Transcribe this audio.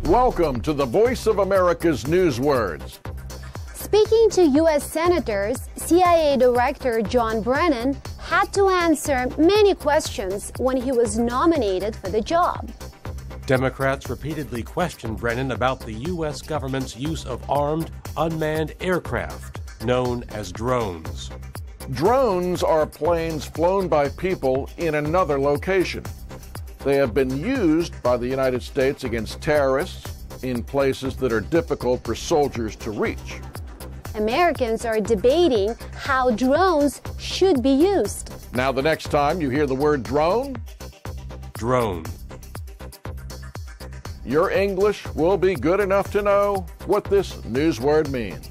Welcome to the Voice of America's News Words. Speaking to U.S. senators, CIA Director John Brennan had to answer many questions when he was nominated for the job. Democrats repeatedly questioned Brennan about the U.S. government's use of armed, unmanned aircraft, known as drones. Drones are planes flown by people in another location. They have been used by the United States against terrorists in places that are difficult for soldiers to reach. Americans are debating how drones should be used. Now, the next time you hear the word drone, Drone. your English will be good enough to know what this news word means.